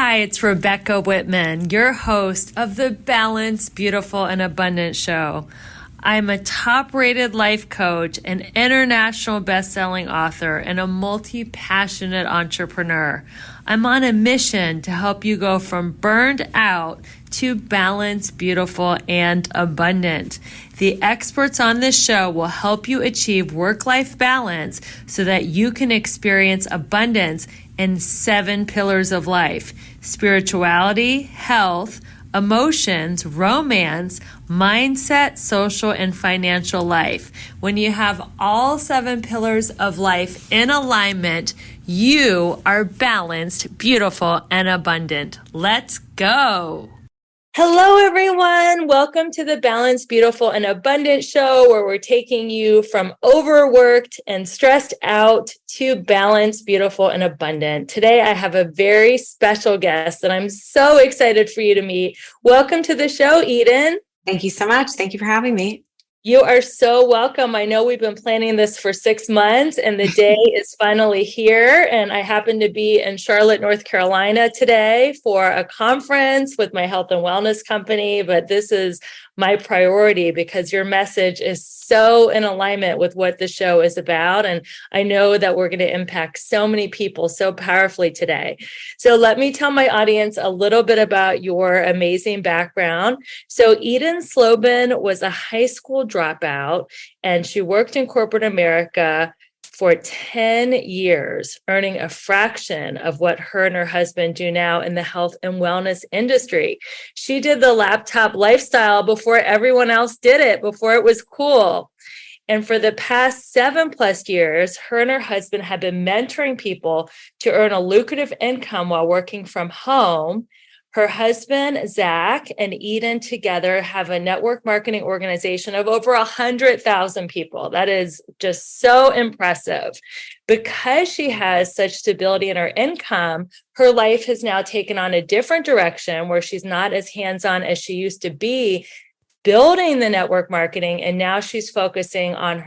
Hi, it's Rebecca Whitman, your host of the Balanced, Beautiful, and Abundant Show. I'm a top-rated life coach, an international best-selling author, and a multi-passionate entrepreneur. I'm on a mission to help you go from burned out to balanced, beautiful, and abundant. The experts on this show will help you achieve work-life balance so that you can experience abundance in 7 pillars of life: spirituality, health, emotions, romance, mindset, social, and financial life. When you have all 7 pillars of life in alignment, you are balanced, beautiful, and abundant. Let's go. Hello, everyone. Welcome to the Balanced, Beautiful, and Abundant Show, where we're taking you from overworked and stressed out to balanced, beautiful, and abundant. Today, I have a very special guest that I'm so excited for you to meet. Welcome to the show, Eden. Thank you so much. Thank you for having me. You are so welcome. I know we've been planning this for 6 months and the day is finally here. And I happen to be in Charlotte, North Carolina today for a conference with my health and wellness company. But this is my priority because your message is so in alignment with what the show is about. And I know that we're going to impact so many people so powerfully today. So let me tell my audience a little bit about your amazing background. So Eden Slobin was a high school dropout, and she worked in corporate America for 10 years, earning a fraction of what her and her husband do now in the health and wellness industry. She did the laptop lifestyle before everyone else did it, before it was cool. And for the past 7+ years, her and her husband have been mentoring people to earn a lucrative income while working from home. Her husband, Zach, and Eden together have a network marketing organization of over 100,000 people. That is just so impressive. Because she has such stability in her income, her life has now taken on a different direction where she's not as hands-on as she used to be, building the network marketing. And now she's focusing on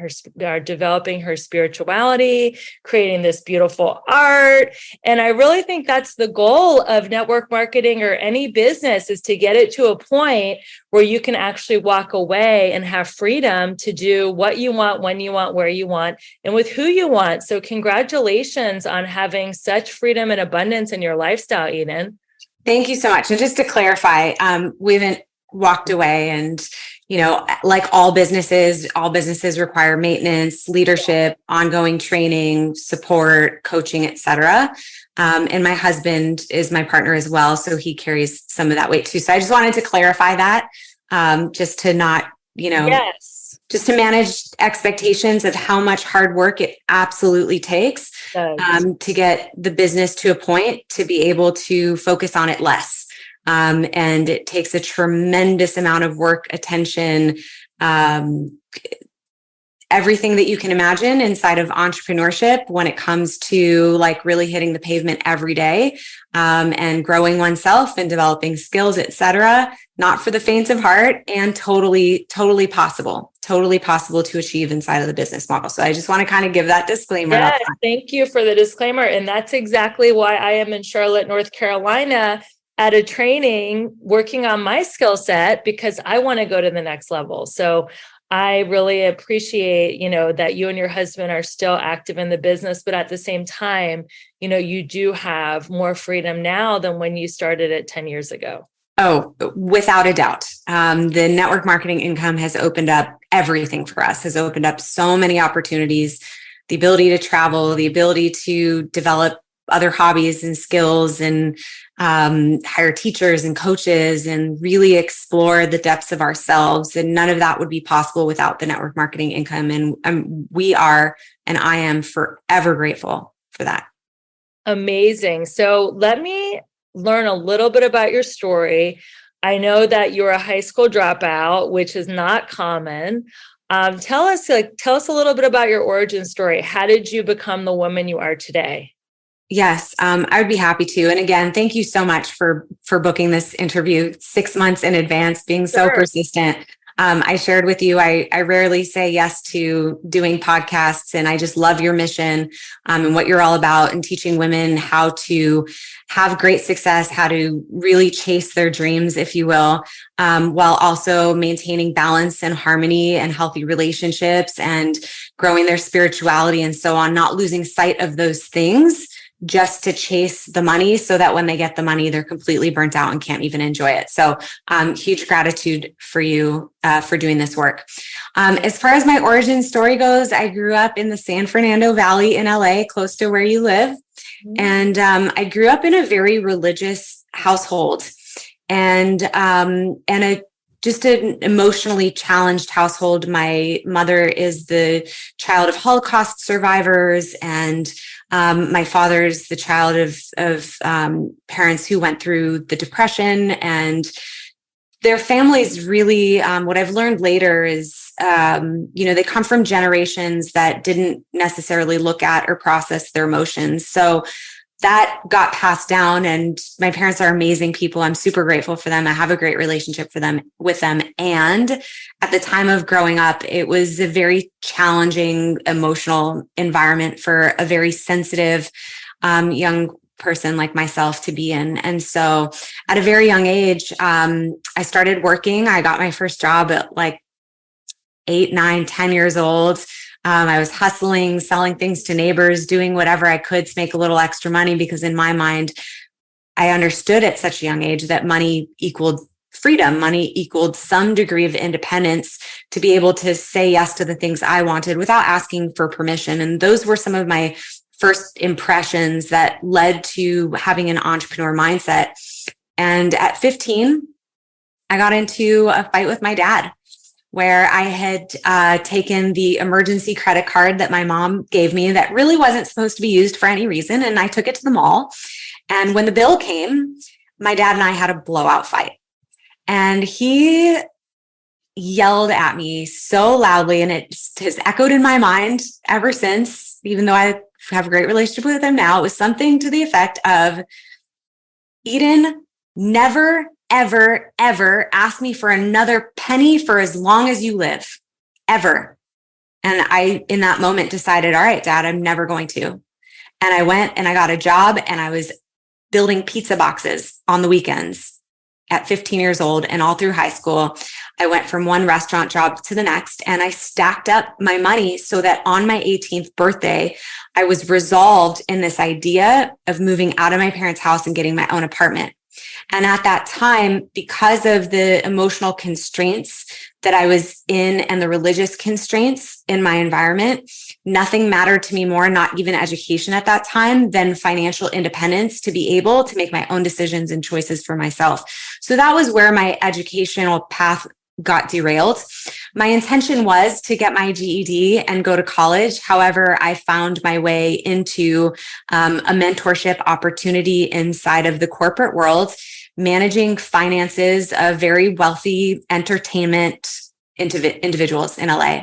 developing her spirituality, creating this beautiful art. And I really think that's the goal of network marketing or any business, is to get it to a point where you can actually walk away and have freedom to do what you want, when you want, where you want, and with who you want. So congratulations on having such freedom and abundance in your lifestyle, Eden. Thank you so much. And just to clarify, we haven't walked away, and like all businesses require maintenance, leadership, ongoing training, support, coaching, etc. And my husband is my partner as well, so he carries some of that weight too. So I just wanted to clarify that, just to not, Yes. just to manage expectations of how much hard work it absolutely takes to get the business to a point to be able to focus on it less. And it takes a tremendous amount of work, attention, everything that you can imagine inside of entrepreneurship when it comes to like really hitting the pavement every day, and growing oneself and developing skills, etc. Not for the faint of heart, and totally possible to achieve inside of the business model. So I just want to kind of give that disclaimer. Yes, thank you for the disclaimer. And that's exactly why I am in Charlotte, North Carolina, at a training working on my skill set, because I want to go to the next level. So I really appreciate, that you and your husband are still active in the business, but at the same time, you do have more freedom now than when you started it 10 years ago. Oh, without a doubt. The network marketing income has opened up everything for us, has opened up so many opportunities, the ability to travel, the ability to develop other hobbies and skills, and hire teachers and coaches and really explore the depths of ourselves. And none of that would be possible without the network marketing income. And we are, and I am forever grateful for that. Amazing. So let me learn a little bit about your story. I know that you're a high school dropout, which is not common. Tell us a little bit about your origin story. How did you become the woman you are today? Yes, I would be happy to. And again, thank you so much for booking this interview 6 months in advance, being so persistent. I shared with you, I rarely say yes to doing podcasts, and I just love your mission and what you're all about, and teaching women how to have great success, how to really chase their dreams, if you will, while also maintaining balance and harmony and healthy relationships and growing their spirituality and so on, not losing sight of those things just to chase the money, so that when they get the money, they're completely burnt out and can't even enjoy it. So huge gratitude for you for doing this work. As far as my origin story goes, I grew up in the San Fernando Valley in LA, close to where you live. And I grew up in a very religious household, and just an emotionally challenged household. My mother is the child of Holocaust survivors, and my father's the child of parents who went through the Depression. And their families really, what I've learned later is, they come from generations that didn't necessarily look at or process their emotions. So that got passed down, and my parents are amazing people. I'm super grateful for them. I have a great relationship with them. And at the time of growing up, it was a very challenging emotional environment for a very sensitive young person like myself to be in. And so at a very young age, I started working. I got my first job at like 8, 9, 10 years old. I was hustling, selling things to neighbors, doing whatever I could to make a little extra money, because in my mind, I understood at such a young age that money equaled freedom. Money equaled some degree of independence to be able to say yes to the things I wanted without asking for permission. And those were some of my first impressions that led to having an entrepreneur mindset. And at 15, I got into a fight with my dad, where I had taken the emergency credit card that my mom gave me that really wasn't supposed to be used for any reason. And I took it to the mall. And when the bill came, my dad and I had a blowout fight. And he yelled at me so loudly, and it has echoed in my mind ever since, even though I have a great relationship with him now. It was something to the effect of, Eden, never, ever, ever ask me for another penny for as long as you live, ever. And I, in that moment, decided, all right, Dad, I'm never going to. And I went and I got a job, and I was building pizza boxes on the weekends at 15 years old. And all through high school, I went from one restaurant job to the next, and I stacked up my money so that on my 18th birthday, I was resolved in this idea of moving out of my parents' house and getting my own apartment. And at that time, because of the emotional constraints that I was in and the religious constraints in my environment, nothing mattered to me more, not even education at that time, than financial independence, to be able to make my own decisions and choices for myself. So that was where my educational path got derailed. My intention was to get my GED and go to college. However, I found my way into a mentorship opportunity inside of the corporate world, managing finances of very wealthy entertainment individuals in LA.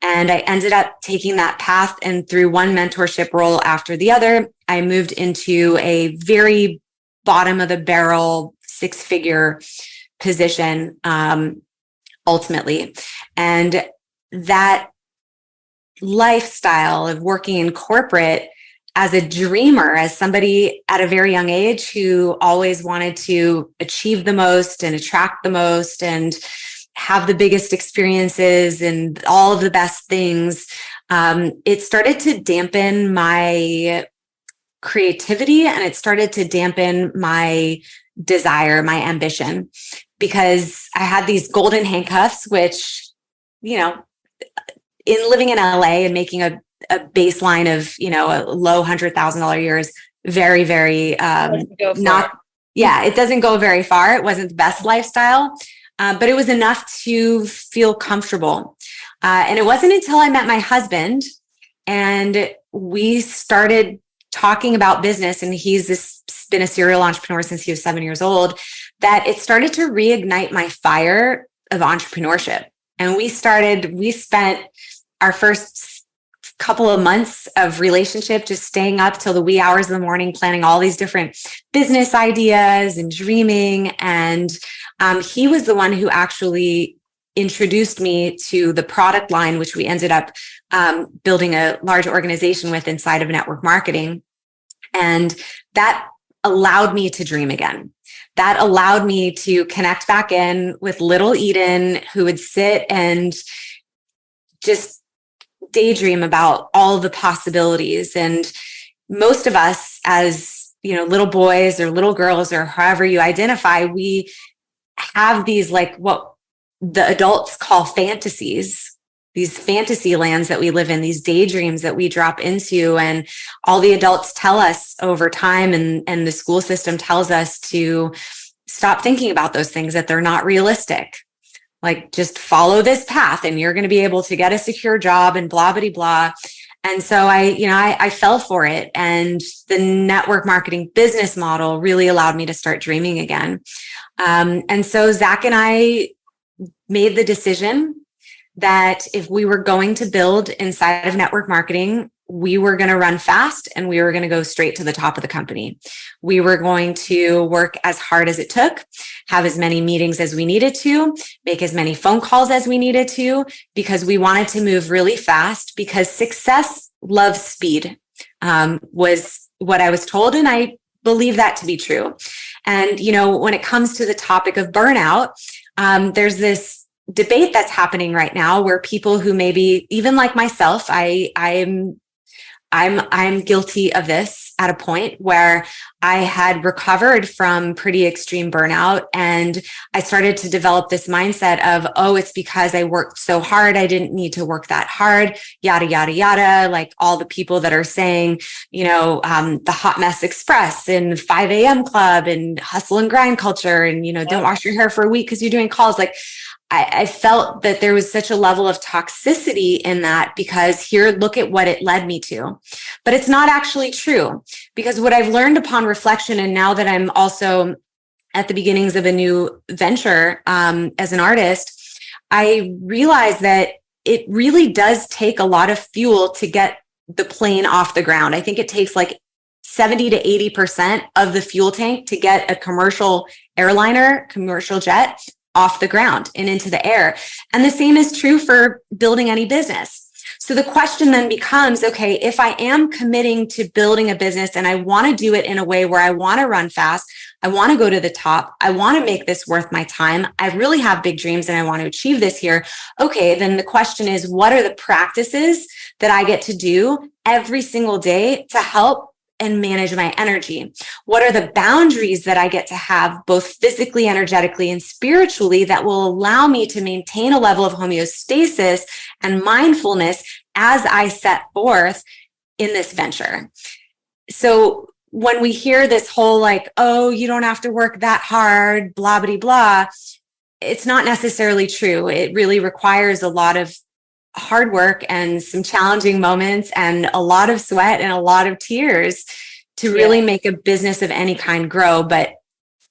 And I ended up taking that path, and through one mentorship role after the other, I moved into a very bottom of the barrel 6-figure position, ultimately. And that lifestyle of working in corporate as a dreamer, as somebody at a very young age who always wanted to achieve the most and attract the most and have the biggest experiences and all of the best things, it started to dampen my creativity, and it started to dampen my desire, my ambition, because I had these golden handcuffs, which, in living in LA and making a baseline of, a low $100,000 a year is very, very, it doesn't go very far. It wasn't the best lifestyle, but it was enough to feel comfortable. And it wasn't until I met my husband and we started talking about business, and he's been a serial entrepreneur since he was 7 years old, that it started to reignite my fire of entrepreneurship. And we spent our first couple of months of relationship just staying up till the wee hours of the morning, planning all these different business ideas and dreaming. And he was the one who actually introduced me to the product line, which we ended up building a large organization with inside of network marketing. And that allowed me to dream again. That allowed me to connect back in with little Eden, who would sit and just daydream about all the possibilities. And most of us, as little boys or little girls or however you identify, we have these like what the adults call fantasies, these fantasy lands that we live in, these daydreams that we drop into. And all the adults tell us over time, and the school system tells us to stop thinking about those things, that they're not realistic. Like, just follow this path and you're going to be able to get a secure job and blah, blah, blah. And so I fell for it. And the network marketing business model really allowed me to start dreaming again. And so Zach and I made the decision that if we were going to build inside of network marketing, we were going to run fast and we were going to go straight to the top of the company. We were going to work as hard as it took, have as many meetings as we needed to, make as many phone calls as we needed to, because we wanted to move really fast, because success loves speed, was what I was told. And I believe that to be true. And, when it comes to the topic of burnout, there's this debate that's happening right now where people who maybe, even like myself, I'm guilty of this at a point where I had recovered from pretty extreme burnout. And I started to develop this mindset of, oh, it's because I worked so hard. I didn't need to work that hard, yada, yada, yada. Like all the people that are saying, the hot mess express and 5 a.m. club and hustle and grind culture. And, don't wash your hair for a week because you're doing calls. Like, I felt that there was such a level of toxicity in that, because here, look at what it led me to. But it's not actually true, because what I've learned upon reflection, and now that I'm also at the beginnings of a new venture as an artist, I realize that it really does take a lot of fuel to get the plane off the ground. I think it takes like 70 to 80% of the fuel tank to get a commercial airliner, commercial jet off the ground and into the air. And the same is true for building any business. So the question then becomes, okay, if I am committing to building a business and I want to do it in a way where I want to run fast, I want to go to the top, I want to make this worth my time, I really have big dreams and I want to achieve this here. Okay, then the question is, what are the practices that I get to do every single day to help and manage my energy? What are the boundaries that I get to have, both physically, energetically, and spiritually, that will allow me to maintain a level of homeostasis and mindfulness as I set forth in this venture? So when we hear this whole like, oh, you don't have to work that hard, blah, blah, blah, it's not necessarily true. It really requires a lot of hard work and some challenging moments and a lot of sweat and a lot of tears to really make a business of any kind grow. But,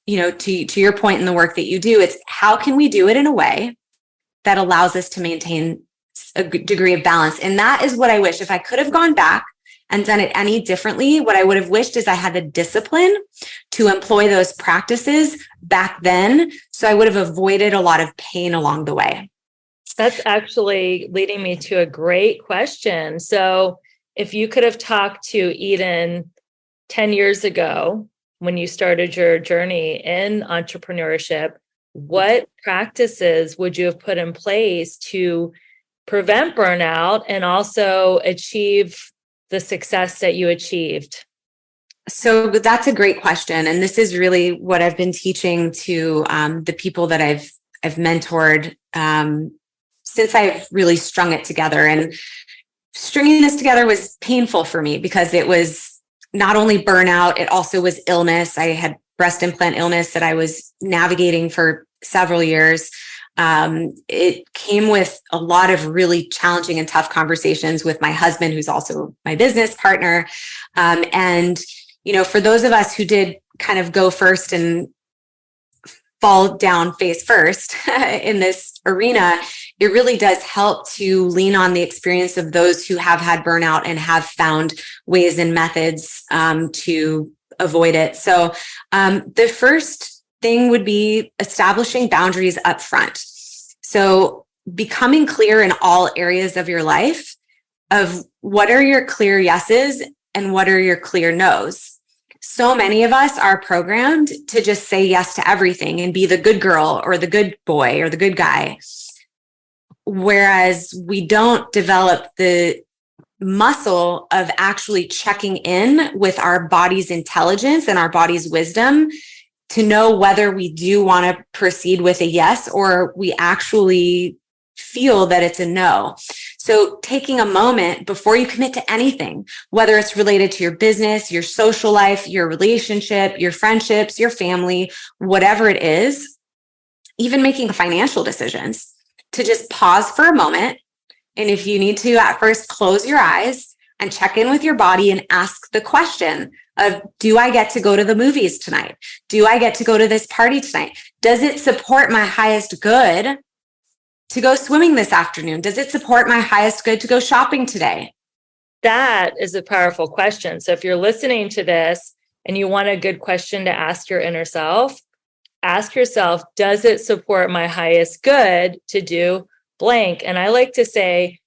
to your point in the work that you do, it's how can we do it in a way that allows us to maintain a degree of balance? And that is what I wish. If I could have gone back and done it any differently, what I would have wished is I had the discipline to employ those practices back then, so I would have avoided a lot of pain along the way. That's actually leading me to a great question. So if you could have talked to Eden 10 years ago, when you started your journey in entrepreneurship, what practices would you have put in place to prevent burnout and also achieve the success that you achieved? So that's a great question. And this is really what I've been teaching to the people that I've mentored since I've really strung it together. And stringing this together was painful for me, because it was not only burnout, it also was illness. I had breast implant illness that I was navigating for several years. It came with a lot of really challenging and tough conversations with my husband, who's also my business partner. And, for those of us who did kind of go first and fall down face first in this arena, it really does help to lean on the experience of those who have had burnout and have found ways and methods to avoid it. So the first thing would be establishing boundaries up front. So becoming clear in all areas of your life of what are your clear yeses and what are your clear nos. So many of us are programmed to just say yes to everything and be the good girl or the good boy or the good guy. Whereas we don't develop the muscle of actually checking in with our body's intelligence and our body's wisdom to know whether we do want to proceed with a yes or we actually feel that it's a no. So taking a moment before you commit to anything, whether it's related to your business, your social life, your relationship, your friendships, your family, whatever it is, even making financial decisions, to just pause for a moment. And if you need to, at first, close your eyes and check in with your body and ask the question of, do I get to go to the movies tonight? Do I get to go to this party tonight? Does it support my highest good to go swimming this afternoon? Does it support my highest good to go shopping today? That is a powerful question. So if you're listening to this and you want a good question to ask your inner self, ask yourself, does it support my highest good to do blank? And I like to say,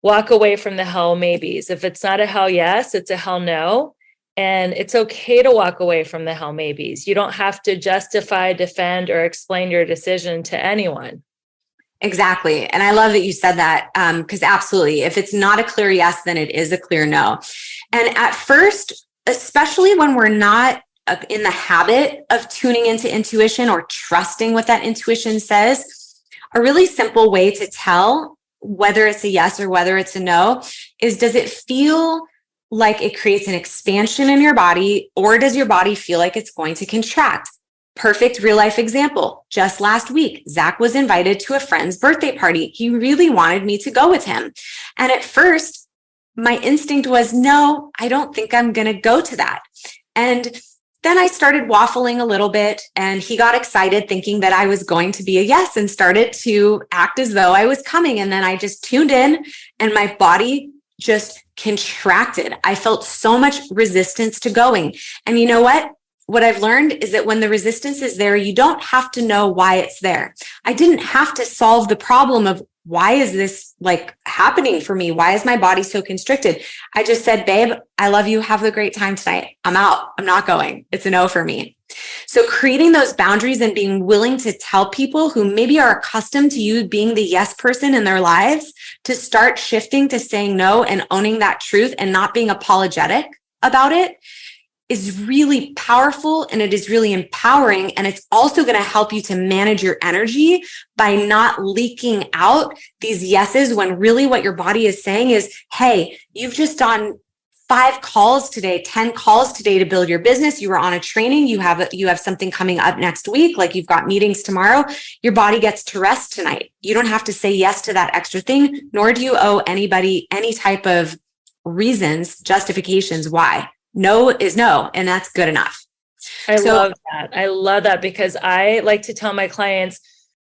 walk away from the hell maybes. If it's not a hell yes, it's a hell no. And it's okay to walk away from the hell maybes. You don't have to justify, defend, or explain your decision to anyone. Exactly. And I love that you said that, because absolutely, if it's not a clear yes, then it is a clear no. And at first, especially when we're not in the habit of tuning into intuition or trusting what that intuition says, a really simple way to tell whether it's a yes or whether it's a no is, does it feel like it creates an expansion in your body, or does your body feel like it's going to contract? Perfect real life example. Just last week, Zach was invited to a friend's birthday party. He really wanted me to go with him. And at first, my instinct was, no, I don't think I'm going to go to that. And then I started waffling a little bit, and he got excited thinking that I was going to be a yes and started to act as though I was coming. And then I just tuned in and my body just contracted. I felt so much resistance to going. And you know what? What I've learned is that when the resistance is there, you don't have to know why it's there. I didn't have to solve the problem of, why is this like happening for me? Why is my body so constricted? I just said, babe, I love you. Have a great time tonight. I'm out. I'm not going. It's a no for me. So creating those boundaries and being willing to tell people who maybe are accustomed to you being the yes person in their lives to start shifting to saying no and owning that truth and not being apologetic about it is really powerful, and it is really empowering. And it's also going to help you to manage your energy by not leaking out these yeses when really what your body is saying is, hey, you've just done 5 calls today, 10 calls today to build your business. You were on a training. You have something coming up next week. Like you've got meetings tomorrow. Your body gets to rest tonight. You don't have to say yes to that extra thing, nor do you owe anybody any type of reasons, justifications why. No is no, and that's good enough. I love that. I love that, because I like to tell my clients,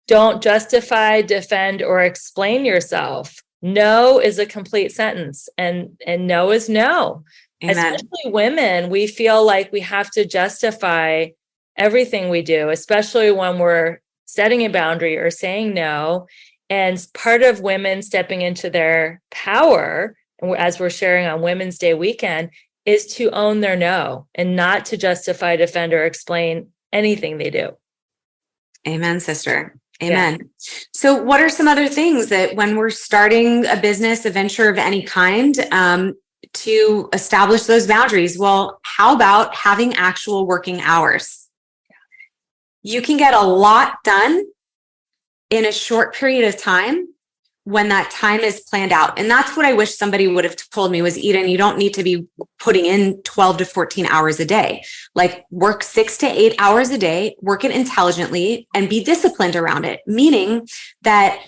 don't justify, defend, or explain yourself. No is a complete sentence, and no is no. Amen. Especially women, we feel like we have to justify everything we do, especially when we're setting a boundary or saying no. And part of women stepping into their power, as we're sharing on Women's Day weekend, is to own their no and not to justify, defend, or explain anything they do. Amen, sister. Amen. Yeah. So what are some other things that when we're starting a business, a venture of any kind, to establish those boundaries? Well, how about having actual working hours? You can get a lot done in a short period of time when that time is planned out. And that's what I wish somebody would have told me was, Eden, you don't need to be putting in 12 to 14 hours a day. Like work 6 to 8 hours a day, work it intelligently, and be disciplined around it. Meaning that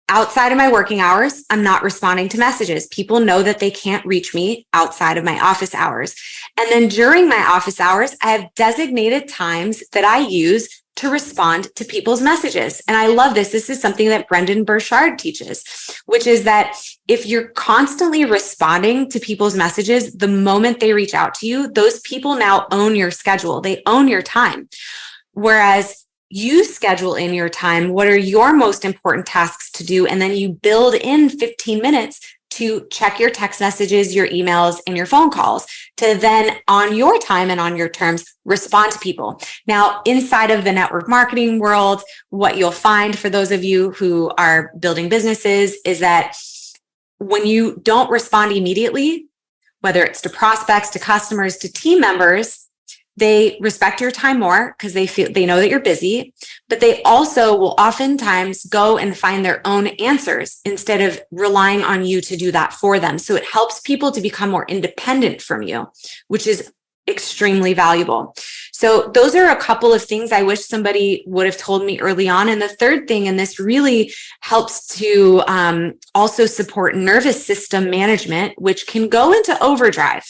outside of my working hours, I'm not responding to messages. People know that they can't reach me outside of my office hours. And then during my office hours, I have designated times that I use to respond to people's messages. And I love this. This is something that Brendon Burchard teaches, which is that if you're constantly responding to people's messages, the moment they reach out to you, those people now own your schedule. They own your time. Whereas you schedule in your time. What are your most important tasks to do? And then you build in 15 minutes to check your text messages, your emails, and your phone calls to then on your time and on your terms, respond to people. Now, inside of the network marketing world, what you'll find for those of you who are building businesses is that when you don't respond immediately, whether it's to prospects, to customers, to team members, they respect your time more because they know that you're busy, but they also will oftentimes go and find their own answers instead of relying on you to do that for them. So it helps people to become more independent from you, which is extremely valuable. So those are a couple of things I wish somebody would have told me early on. And the third thing, and this really helps to also support nervous system management, which can go into overdrive.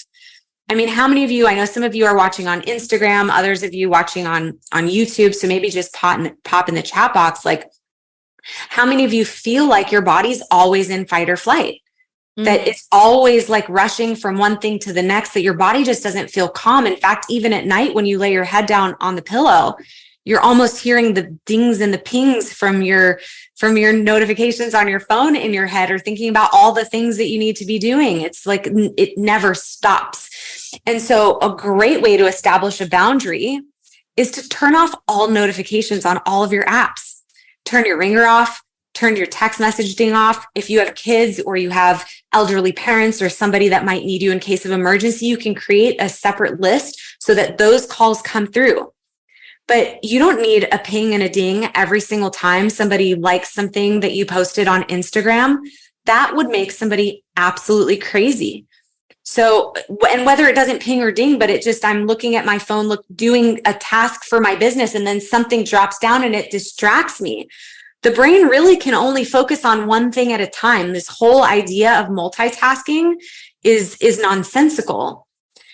I mean, how many of you, I know some of you are watching on Instagram, others of you watching on YouTube. So maybe just pop in the chat box. Like, how many of you feel like your body's always in fight or flight? That it's always like rushing from one thing to the next, that your body just doesn't feel calm. In fact, even at night, when you lay your head down on the pillow, you're almost hearing the dings and the pings from your notifications on your phone in your head, or thinking about all the things that you need to be doing. It's like it never stops. And so a great way to establish a boundary is to turn off all notifications on all of your apps. Turn your ringer off, turn your text messaging off. If you have kids or you have elderly parents or somebody that might need you in case of emergency, you can create a separate list so that those calls come through. But you don't need a ping and a ding every single time somebody likes something that you posted on Instagram. That would make somebody absolutely crazy. So, and whether it doesn't ping or ding, but I'm looking at my phone, doing a task for my business, and then something drops down and it distracts me. The brain really can only focus on one thing at a time. This whole idea of multitasking is nonsensical.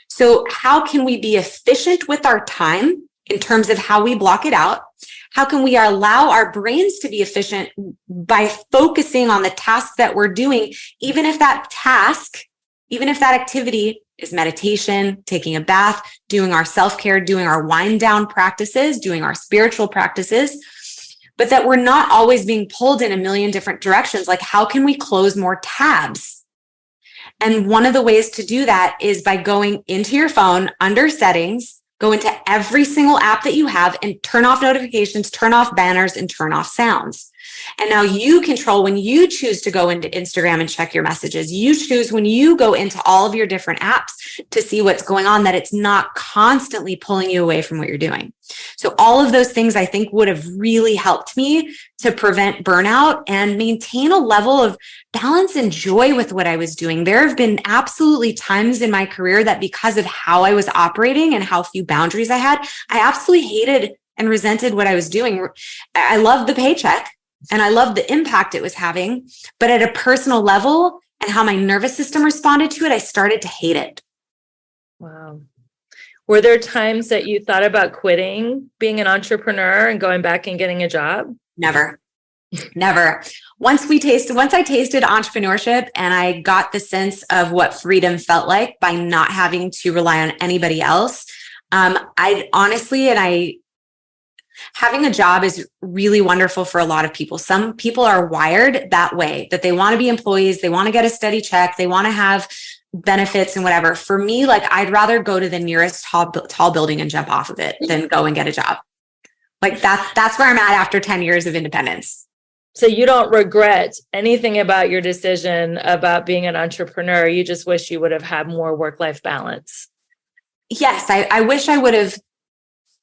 So how can we be efficient with our time in terms of how we block it out? How can we allow our brains to be efficient by focusing on the task that we're doing, even if that activity is meditation, taking a bath, doing our self-care, doing our wind down practices, doing our spiritual practices, but that we're not always being pulled in a million different directions. Like, how can we close more tabs? And one of the ways to do that is by going into your phone, under settings, go into every single app that you have and turn off notifications, turn off banners, and turn off sounds. And now you control when you choose to go into Instagram and check your messages. You choose when you go into all of your different apps to see what's going on, that it's not constantly pulling you away from what you're doing. So all of those things I think would have really helped me to prevent burnout and maintain a level of balance and joy with what I was doing. There have been absolutely times in my career that because of how I was operating and how few boundaries I had, I absolutely hated and resented what I was doing. I loved the paycheck and I loved the impact it was having, but at a personal level and how my nervous system responded to it, I started to hate it. Wow. Were there times that you thought about quitting being an entrepreneur and going back and getting a job? Never. Once I tasted entrepreneurship and I got the sense of what freedom felt like by not having to rely on anybody else, having a job is really wonderful for a lot of people. Some people are wired that way, that they want to be employees, they want to get a steady check, they want to have benefits and whatever. For me, like, I'd rather go to the nearest tall building and jump off of it than go and get a job. Like that's where I'm at after 10 years of independence. So you don't regret anything about your decision about being an entrepreneur. You just wish you would have had more work-life balance. Yes, I wish I would have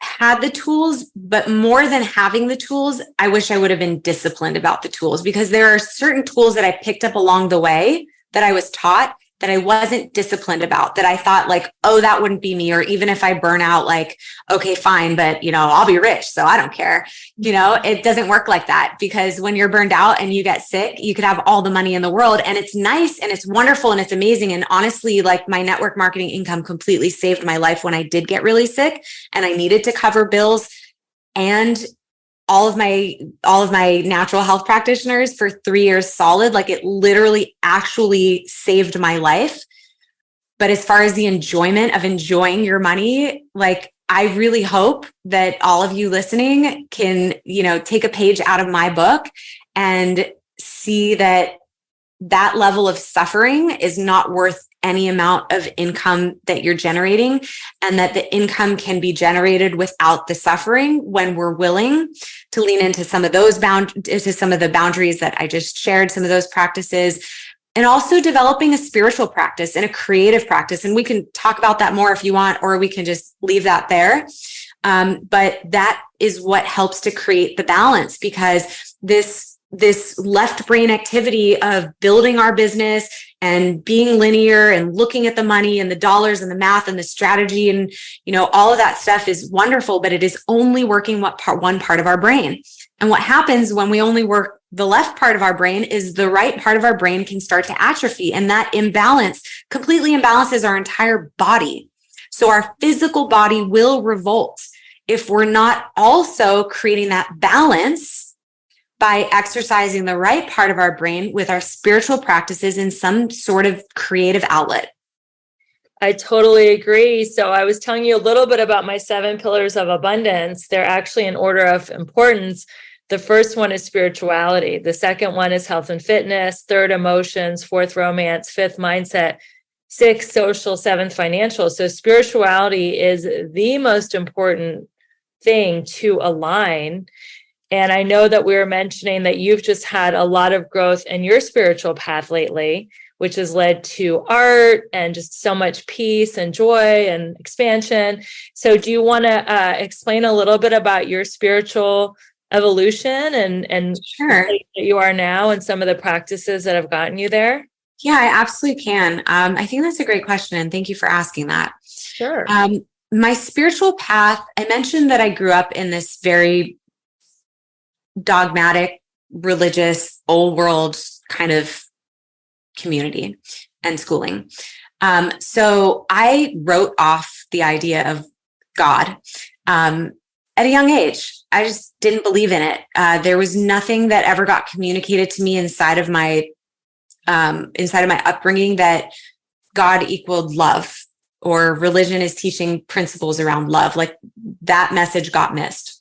had the tools, but more than having the tools, I wish I would have been disciplined about the tools, because there are certain tools that I picked up along the way that I was taught that I wasn't disciplined about, that I thought like, oh, that wouldn't be me. Or even if I burn out, like, okay, fine, but I'll be rich, so I don't care. It doesn't work like that, because when you're burned out and you get sick, you could have all the money in the world and it's nice and it's wonderful and it's amazing. And honestly, like, my network marketing income completely saved my life when I did get really sick and I needed to cover bills and all of my natural health practitioners for 3 years solid. Like, it literally actually saved my life. But as far as the enjoyment of enjoying your money, like, I really hope that all of you listening can, take a page out of my book and see that that level of suffering is not worth any amount of income that you're generating, and that the income can be generated without the suffering when we're willing to lean into some of those some of the boundaries that I just shared, some of those practices, and also developing a spiritual practice and a creative practice. And we can talk about that more if you want, or we can just leave that there. But that is what helps to create the balance, because this left brain activity of building our business and being linear and looking at the money and the dollars and the math and the strategy and, all of that stuff is wonderful, but it is only working one part of our brain. And what happens when we only work the left part of our brain is the right part of our brain can start to atrophy, and that imbalance completely imbalances our entire body. So our physical body will revolt if we're not also creating that balance by exercising the right part of our brain with our spiritual practices in some sort of creative outlet. I totally agree. So I was telling you a little bit about my 7 pillars of abundance. They're actually in order of importance. The first one is spirituality. The second one is health and fitness. Third, emotions. Fourth, romance. Fifth, mindset. Sixth, social. Seventh, financial. So spirituality is the most important thing to align. And I know that we were mentioning that you've just had a lot of growth in your spiritual path lately, which has led to art and just so much peace and joy and expansion. So do you want to explain a little bit about your spiritual evolution and Sure. that you are now and some of the practices that have gotten you there? Yeah, I absolutely can. I think that's a great question, and thank you for asking that. Sure. My spiritual path, I mentioned that I grew up in this very dogmatic, religious, old world kind of community and schooling. So I wrote off the idea of God at a young age. I just didn't believe in it. There was nothing that ever got communicated to me inside of my upbringing that God equaled love, or religion is teaching principles around love. Like, that message got missed.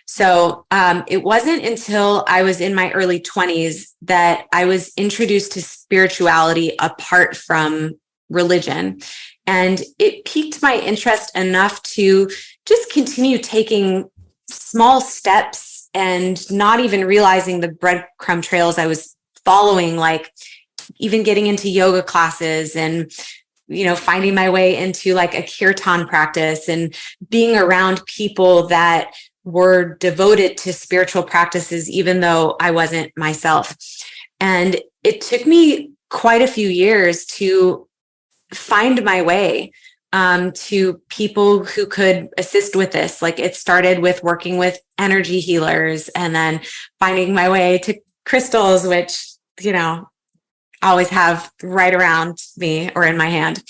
So it wasn't until I was in my early 20s that I was introduced to spirituality apart from religion. And it piqued my interest enough to just continue taking small steps and not even realizing the breadcrumb trails I was following, like even getting into yoga classes and finding my way into like a kirtan practice and being around people that were devoted to spiritual practices, even though I wasn't myself. And it took me quite a few years to find my way to people who could assist with this. Like, it started with working with energy healers, and then finding my way to crystals, which, I always have right around me or in my hand,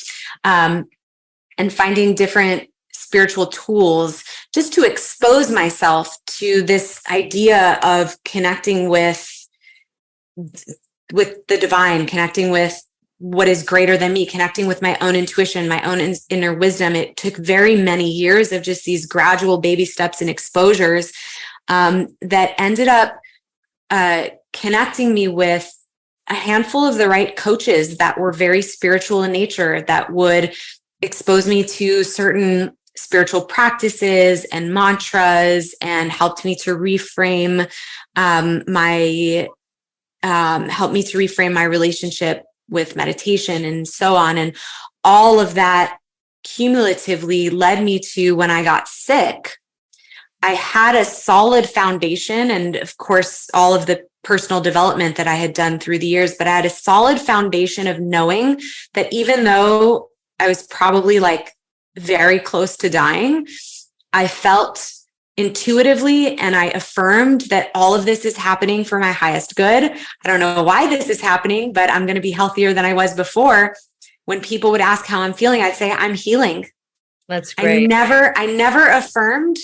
and finding different spiritual tools just to expose myself to this idea of connecting with the divine, connecting with what is greater than me, connecting with my own intuition, my own inner wisdom. It took very many years of just these gradual baby steps and exposures that ended up connecting me with a handful of the right coaches that were very spiritual in nature, that would expose me to certain spiritual practices and mantras, and helped me to reframe my relationship with meditation and so on. And all of that cumulatively led me to, when I got sick, I had a solid foundation, and of course, all of the personal development that I had done through the years, but I had a solid foundation of knowing that even though I was probably like very close to dying, I felt intuitively, and I affirmed that all of this is happening for my highest good. I don't know why this is happening, but I'm going to be healthier than I was before. When people would ask how I'm feeling, I'd say I'm healing. That's great. I never affirmed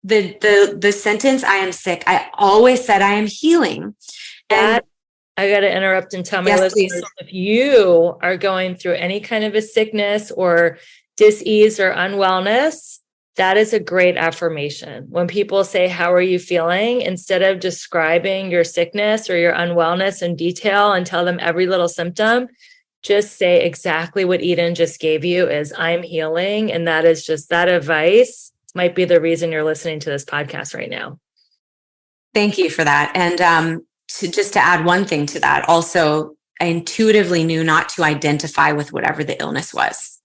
the sentence "I am sick." I always said I am healing. And I got to interrupt and tell my listeners, if you are going through any kind of a sickness or dis-ease or unwellness, That is a great affirmation. When people say, how are you feeling? Instead of describing your sickness or your unwellness in detail and tell them every little symptom, just say exactly what Eden just gave you is I'm healing. And that is just that advice might be the reason you're listening to this podcast right now. Thank you for that. And to add one thing to that, also, I intuitively knew not to identify with whatever the illness was.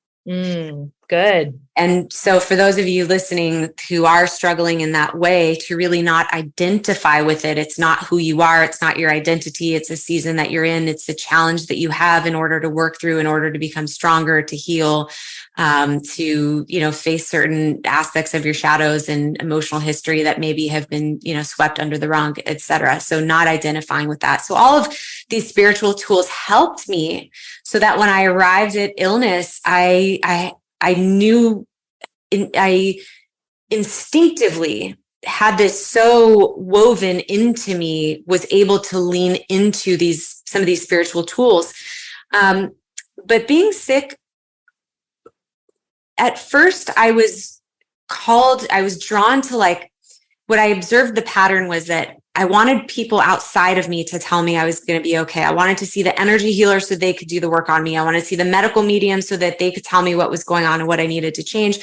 Good. And so for those of you listening who are struggling in that way, to really not identify with it, it's not who you are. It's not your identity. It's a season that you're in. It's a challenge that you have in order to work through, in order to become stronger, to heal, to, face certain aspects of your shadows and emotional history that maybe have been, swept under the rug, et cetera. So not identifying with that. So all of these spiritual tools helped me so that when I arrived at illness, I knew, I instinctivly had this so woven into me, was able to lean into some of these spiritual tools. But being sick, at first I was drawn to, like, what I observed the pattern was that I wanted people outside of me to tell me I was going to be okay. I wanted to see the energy healer so they could do the work on me. I wanted to see the medical medium so that they could tell me what was going on and what I needed to change.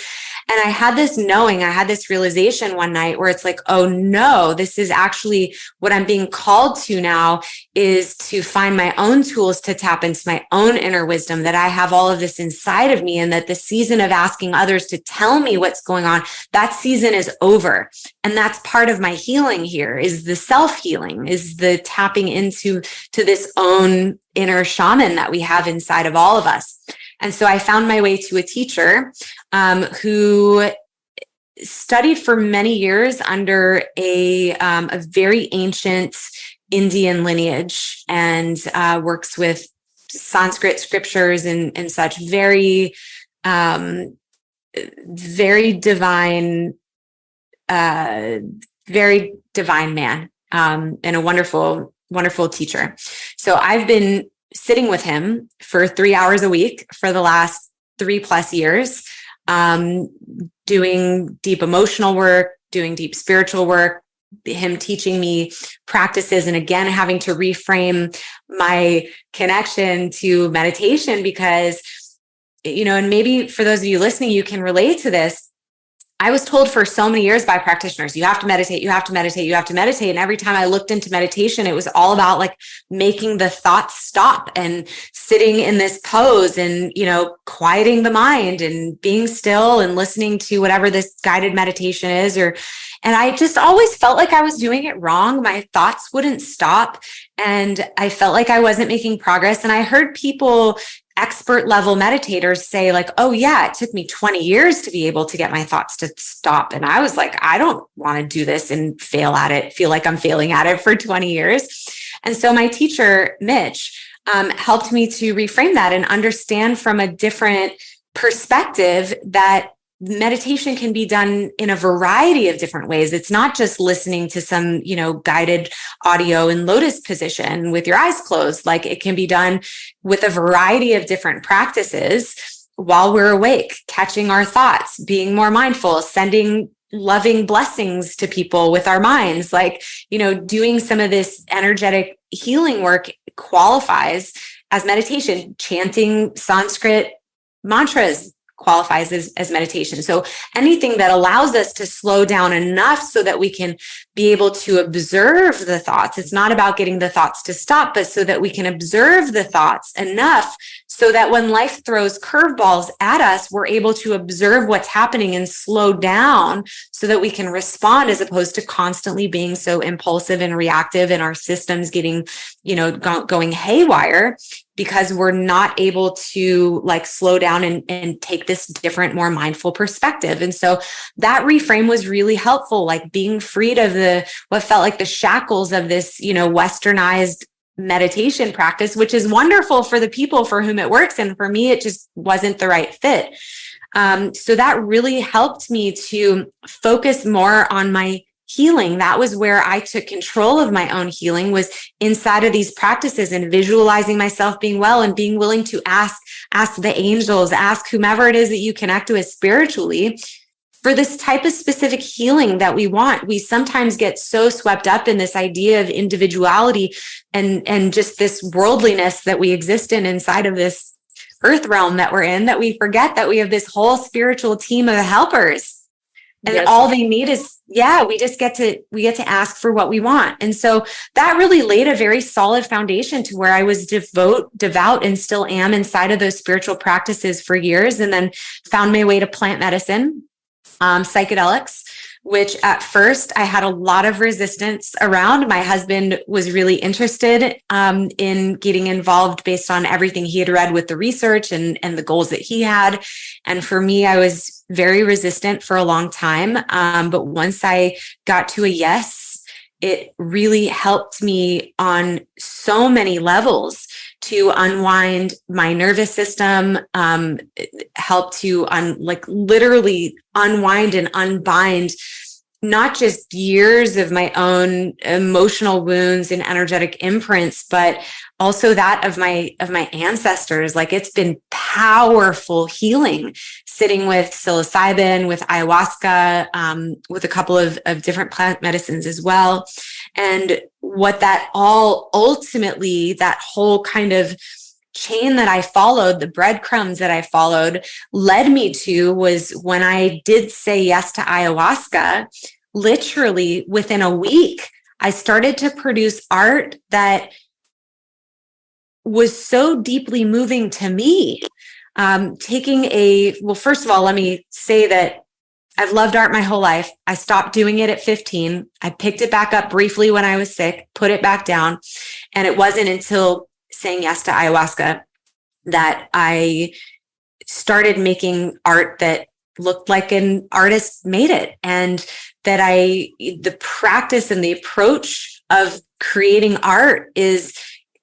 And I had this knowing, I had this realization one night where it's like, oh no, this is actually what I'm being called to now, is to find my own tools to tap into my own inner wisdom, that I have all of this inside of me, and that the season of asking others to tell me what's going on, that season is over. And that's part of my healing here, is the self-healing, is the tapping into this own inner shaman that we have inside of all of us. And so I found my way to a teacher who studied for many years under a very ancient Indian lineage, and works with Sanskrit scriptures and such. Very, very divine, very divine man, and a wonderful, wonderful teacher. So I've been sitting with him for 3 hours a week for the last 3+ years, doing deep emotional work, doing deep spiritual work, him teaching me practices, and again, having to reframe my connection to meditation, because, and maybe for those of you listening, you can relate to this. I was told for so many years by practitioners, you have to meditate, you have to meditate, you have to meditate. And every time I looked into meditation, it was all about like making the thoughts stop and sitting in this pose and, quieting the mind and being still and listening to whatever this guided meditation is. And I just always felt like I was doing it wrong. My thoughts wouldn't stop, and I felt like I wasn't making progress. And I heard people, expert level meditators, say like, oh yeah, it took me 20 years to be able to get my thoughts to stop. And I was like, I don't want to do this and fail at it, feel like I'm failing at it for 20 years. And so my teacher, Mitch, helped me to reframe that and understand from a different perspective that meditation can be done in a variety of different ways. It's not just listening to some, guided audio in lotus position with your eyes closed. Like, it can be done with a variety of different practices while we're awake, catching our thoughts, being more mindful, sending loving blessings to people with our minds. Like, doing some of this energetic healing work qualifies as meditation. Chanting Sanskrit mantras qualifies as meditation. So anything that allows us to slow down enough so that we can be able to observe the thoughts. It's not about getting the thoughts to stop, but so that we can observe the thoughts enough so that when life throws curveballs at us, we're able to observe what's happening and slow down so that we can respond, as opposed to constantly being so impulsive and reactive and our systems getting, going haywire, because we're not able to like slow down and take this different, more mindful perspective. And so that reframe was really helpful, like being freed of what felt like the shackles of this, westernized meditation practice, which is wonderful for the people for whom it works. And for me, it just wasn't the right fit. So that really helped me to focus more on my healing. That was where I took control of my own healing, was inside of these practices and visualizing myself being well and being willing to ask the angels, ask whomever it is that you connect with spiritually for this type of specific healing that we want. We sometimes get so swept up in this idea of individuality and just this worldliness that we exist in inside of this earth realm that we're in, that we forget that we have this whole spiritual team of helpers. And yes, all they need is, we get to ask for what we want. And so that really laid a very solid foundation to where I was devout and still am inside of those spiritual practices for years, and then found my way to plant medicine, psychedelics, which at first I had a lot of resistance around. My husband was really interested in getting involved based on everything he had read with the research and the goals that he had. And for me, I was very resistant for a long time. But once I got to a yes, it really helped me on so many levels to unwind my nervous system, help to literally unwind and unbind not just years of my own emotional wounds and energetic imprints, but also that of my ancestors. Like, it's been powerful healing, sitting with psilocybin, with ayahuasca, with a couple of different plant medicines as well. And what that all ultimately, that whole kind of chain that I followed, the breadcrumbs that I followed, led me to was when I did say yes to ayahuasca. Literally within a week, I started to produce art that was so deeply moving to me. First of all, let me say that I've loved art my whole life. I stopped doing it at 15. I picked it back up briefly when I was sick, put it back down. And it wasn't until saying yes to ayahuasca that I started making art that looked like an artist made it. And that the practice and the approach of creating art is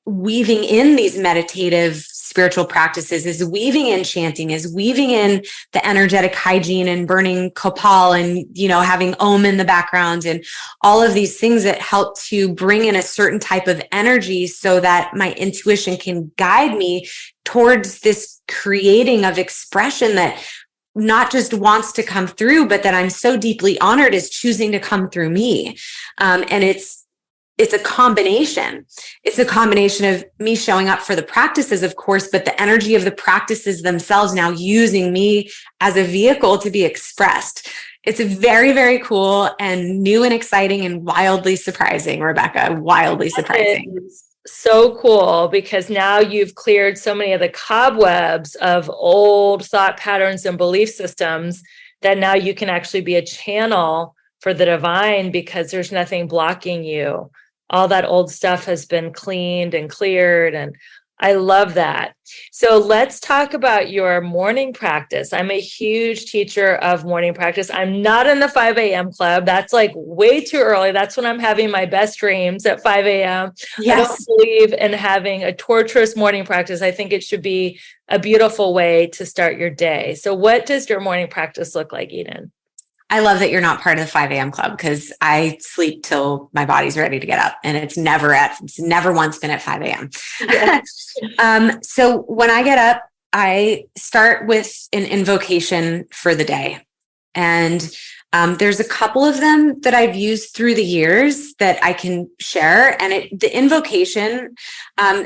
weaving in these meditative spiritual practices, is weaving in chanting, is weaving in the energetic hygiene and burning copal and, having Om in the background and all of these things that help to bring in a certain type of energy so that my intuition can guide me towards this creating of expression that not just wants to come through, but that I'm so deeply honored is choosing to come through me. And it's a combination. It's a combination of me showing up for the practices, of course, but the energy of the practices themselves now using me as a vehicle to be expressed. It's very, very cool and new and exciting and wildly surprising, Rebecca, wildly surprising. So cool, because now you've cleared so many of the cobwebs of old thought patterns and belief systems that now you can actually be a channel for the divine, because there's nothing blocking you. All that old stuff has been cleaned and cleared, and I love that. So let's talk about your morning practice. I'm a huge teacher of morning practice. I'm not in the 5 a.m. club. That's like way too early. That's when I'm having my best dreams, at 5 a.m. Yes. I don't believe in having a torturous morning practice. I think it should be a beautiful way to start your day. So what does your morning practice look like, Eden? I love that you're not part of the 5 a.m. club, because I sleep till my body's ready to get up, and it's never once been at 5 a.m. Yeah. So when I get up, I start with an invocation for the day. And there's a couple of them that I've used through the years that I can share. And the invocation,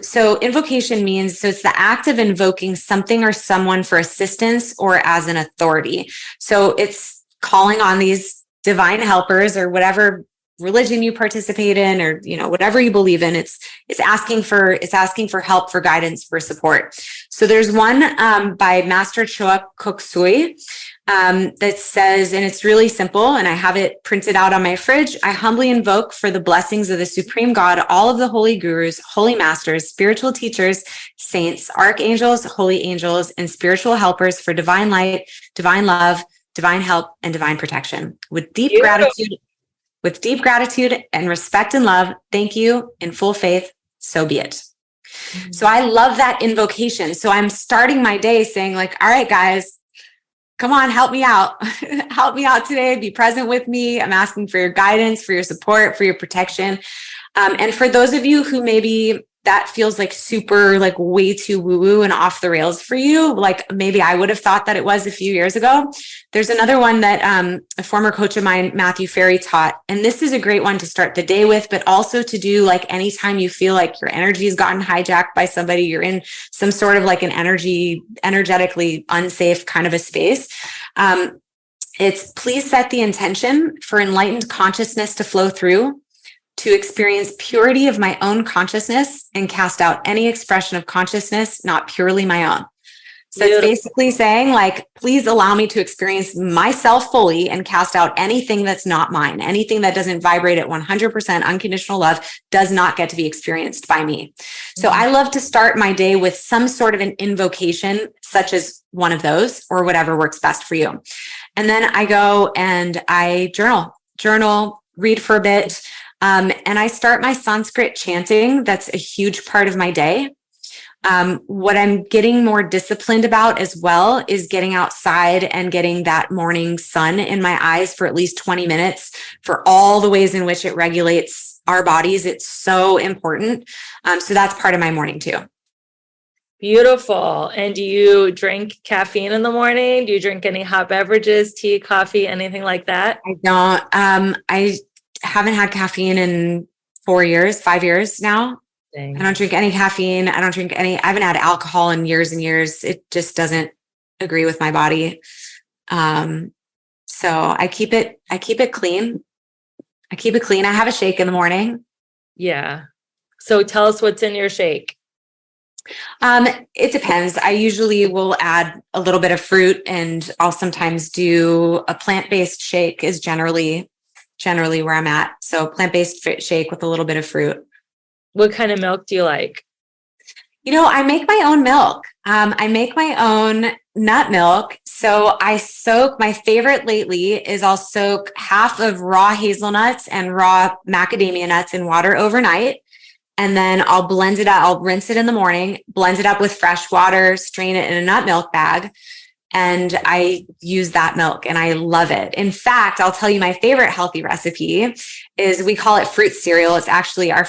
so invocation means, so it's the act of invoking something or someone for assistance or as an authority. So it's calling on these divine helpers, or whatever religion you participate in, or whatever you believe in. It's asking for help, for guidance, for support. So there's one by Master Choa Kok Sui that says, and it's really simple, and I have it printed out on my fridge: I humbly invoke for the blessings of the Supreme God, all of the holy gurus, holy masters, spiritual teachers, saints, archangels, holy angels, and spiritual helpers for divine light, divine love, divine help, and divine protection. With deep gratitude and respect and love, thank you. In full faith, so be it. Mm-hmm. So I love that invocation. So I'm starting my day saying, like, all right, guys, come on, help me out. Help me out today. Be present with me. I'm asking for your guidance, for your support, for your protection. And for those of you who maybe that feels like super, like way too woo-woo and off the rails for you, like maybe I would have thought that it was a few years ago, there's another one that a former coach of mine, Matthew Ferry, taught. And this is a great one to start the day with, but also to do like anytime you feel like your energy has gotten hijacked by somebody, you're in some sort of like an energetically unsafe kind of a space. It's please set the intention for enlightened consciousness to flow through, to experience purity of my own consciousness and cast out any expression of consciousness not purely my own. So it's basically saying like, please allow me to experience myself fully and cast out anything that's not mine. Anything that doesn't vibrate at 100% unconditional love does not get to be experienced by me. So I love to start my day with some sort of an invocation, such as one of those or whatever works best for you. And then I go and I journal, read for a bit. And I start my Sanskrit chanting. That's a huge part of my day. What I'm getting more disciplined about as well is getting outside and getting that morning sun in my eyes for at least 20 minutes for all the ways in which it regulates our bodies. It's so important. So that's part of my morning too. Beautiful. And do you drink caffeine in the morning? Do you drink any hot beverages, tea, coffee, anything like that? I don't. I haven't had caffeine in 5 years now. Dang. I don't drink any caffeine. I haven't had alcohol in years and years. It just doesn't agree with my body. So I keep it clean. I have a shake in the morning. Yeah. So tell us what's in your shake. It depends. I usually will add a little bit of fruit, and I'll sometimes do a plant-based shake is generally where I'm at. So plant-based shake with a little bit of fruit. What kind of milk do you like? I make my own milk. I make my own nut milk. So my favorite lately is I'll soak half of raw hazelnuts and raw macadamia nuts in water overnight. And then I'll blend it up. I'll rinse it in the morning, blend it up with fresh water, strain it in a nut milk bag. And I use that milk and I love it. In fact, I'll tell you my favorite healthy recipe is we call it fruit cereal. It's actually our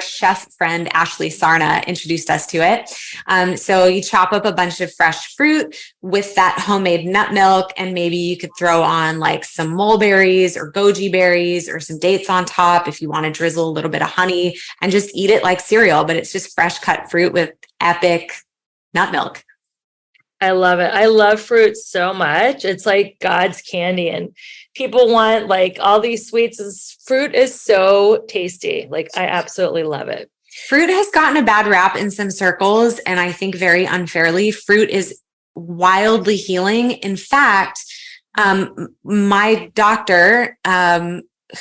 chef friend, Ashley Sarna, introduced us to it. So you chop up a bunch of fresh fruit with that homemade nut milk. And maybe you could throw on like some mulberries or goji berries or some dates on top if you want to drizzle a little bit of honey and just eat it like cereal. But it's just fresh cut fruit with epic nut milk. I love it. I love fruit so much. It's like God's candy, and people want like all these sweets. Fruit is so tasty. Like I absolutely love it. Fruit has gotten a bad rap in some circles, and I think very unfairly. Fruit is wildly healing. In fact, my doctor,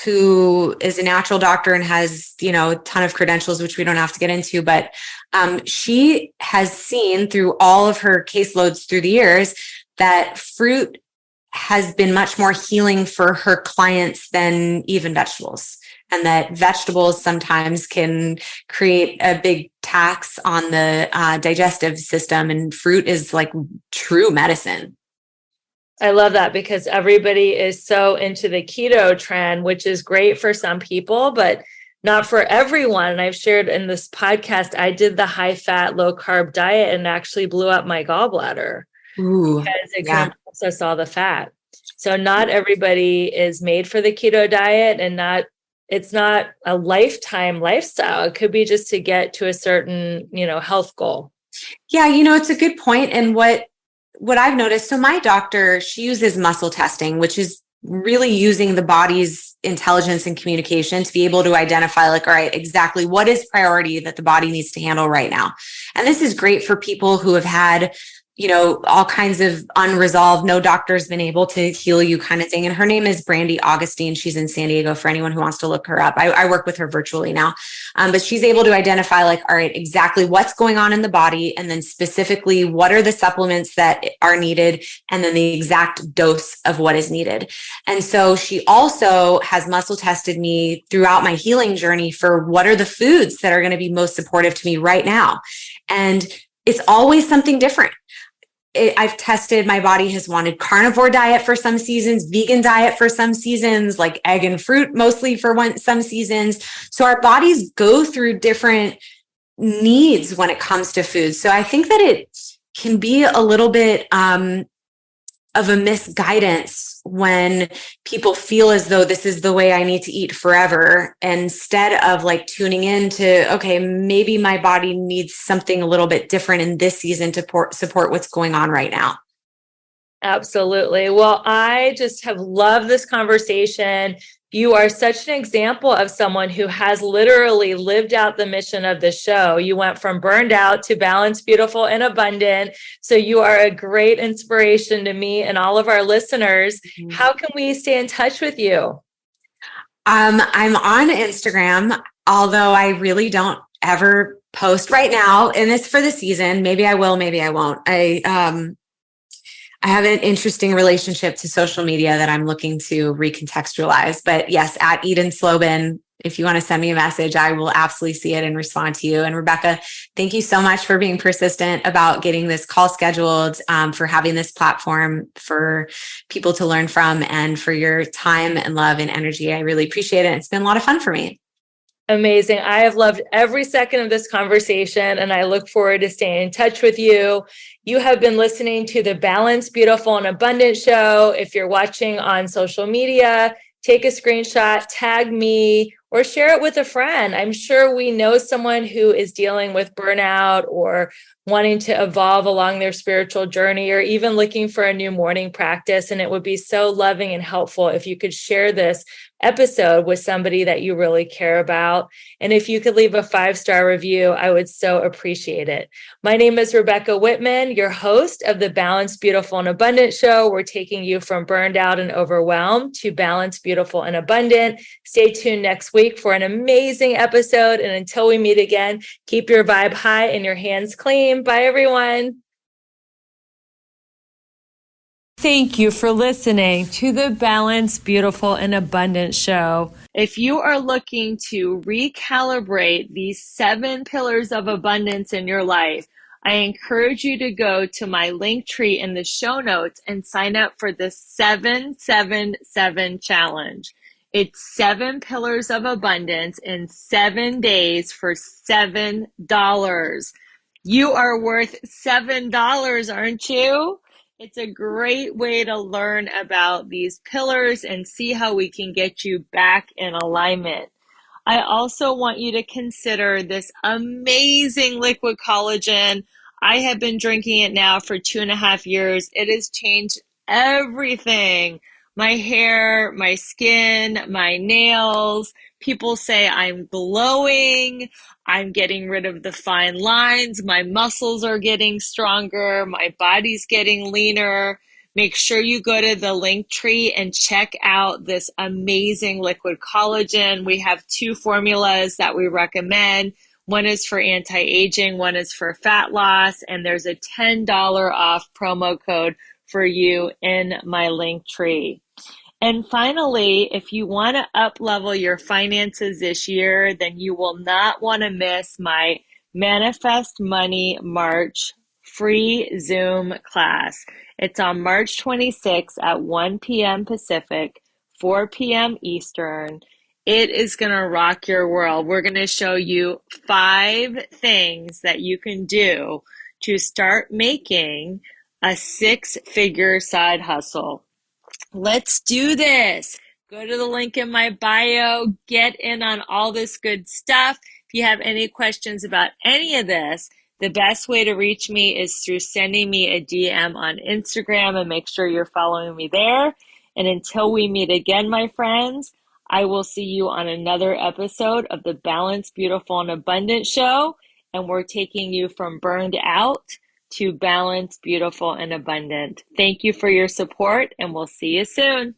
who is a natural doctor and has, a ton of credentials, which we don't have to get into, but she has seen through all of her caseloads through the years that fruit has been much more healing for her clients than even vegetables. And that vegetables sometimes can create a big tax on the digestive system, and fruit is like true medicine. I love that because everybody is so into the keto trend, which is great for some people, but not for everyone. And I've shared in this podcast, I did the high fat, low carb diet and actually blew up my gallbladder because it couldn't process all the fat. So not everybody is made for the keto diet, and it's not a lifetime lifestyle. It could be just to get to a certain, health goal. Yeah. It's a good point. And what I've noticed, so my doctor, she uses muscle testing, which is really using the body's intelligence and communication to be able to identify like, all right, exactly what is priority that the body needs to handle right now. And this is great for people who have had, all kinds of unresolved, no doctor's been able to heal you kind of thing. And her name is Brandy Augustine. She's in San Diego for anyone who wants to look her up. I work with her virtually now. But she's able to identify like, all right, exactly what's going on in the body. And then specifically, what are the supplements that are needed? And then the exact dose of what is needed. And so she also has muscle tested me throughout my healing journey for what are the foods that are going to be most supportive to me right now. And it's always something different. I've tested, my body has wanted carnivore diet for some seasons, vegan diet for some seasons, like egg and fruit mostly for some seasons. So our bodies go through different needs when it comes to food. So I think that it can be a little bit of a misguidance when people feel as though this is the way I need to eat forever, instead of like tuning into, okay, maybe my body needs something a little bit different in this season to support what's going on right now. Absolutely. Well, I just have loved this conversation. You are such an example of someone who has literally lived out the mission of the show. You went from burned out to balanced, beautiful, and abundant. So you are a great inspiration to me and all of our listeners. How can we stay in touch with you? I'm on Instagram, although I really don't ever post right now. And it's for the season. Maybe I will, maybe I won't. I have an interesting relationship to social media that I'm looking to recontextualize. But yes, at Eden Slobin, if you want to send me a message, I will absolutely see it and respond to you. And Rebecca, thank you so much for being persistent about getting this call scheduled, for having this platform for people to learn from, and for your time and love and energy. I really appreciate it. It's been a lot of fun for me. Amazing. I have loved every second of this conversation, and I look forward to staying in touch with you. You have been listening to the Balanced, Beautiful, and Abundant show. If you're watching on social media, take a screenshot, tag me, or share it with a friend. I'm sure we know someone who is dealing with burnout or wanting to evolve along their spiritual journey, or even looking for a new morning practice. And it would be so loving and helpful if you could share this episode with somebody that you really care about. And if you could leave a 5-star review, I would so appreciate it. My name is Rebecca Whitman, your host of the Balanced, Beautiful, and Abundant show. We're taking you from burned out and overwhelmed to balanced, beautiful, and abundant. Stay tuned next week for an amazing episode. And until we meet again, keep your vibe high and your hands clean. Bye, everyone. Thank you for listening to the Balanced, Beautiful, and Abundant show. If you are looking to recalibrate these 7 pillars of abundance in your life, I encourage you to go to my link tree in the show notes and sign up for the 777 challenge. It's 7 pillars of abundance in 7 days for $7. You are worth $7, aren't you? It's a great way to learn about these pillars and see how we can get you back in alignment. I also want you to consider this amazing liquid collagen. I have been drinking it now for 2.5 years. It has changed everything. My hair, my skin, my nails. People say I'm glowing. I'm getting rid of the fine lines. My muscles are getting stronger. My body's getting leaner. Make sure you go to the link tree and check out this amazing liquid collagen. We have 2 formulas that we recommend. One is for anti-aging, one is for fat loss, and there's a $10 off promo code for you in my link tree. And finally, if you want to up level your finances this year, then you will not want to miss my Manifest Money March free Zoom class. It's on March 26th at 1 p.m. Pacific, 4 p.m. Eastern. It is going to rock your world. We're going to show you 5 things that you can do to start making a 6-figure side hustle. Let's do this. Go to the link in my bio, get in on all this good stuff. If you have any questions about any of this, the best way to reach me is through sending me a DM on Instagram, and make sure you're following me there. And until we meet again, my friends, I will see you on another episode of the Balanced, Beautiful, and Abundant show. And we're taking you from burned out to balanced, beautiful, and abundant. Thank you for your support, and we'll see you soon.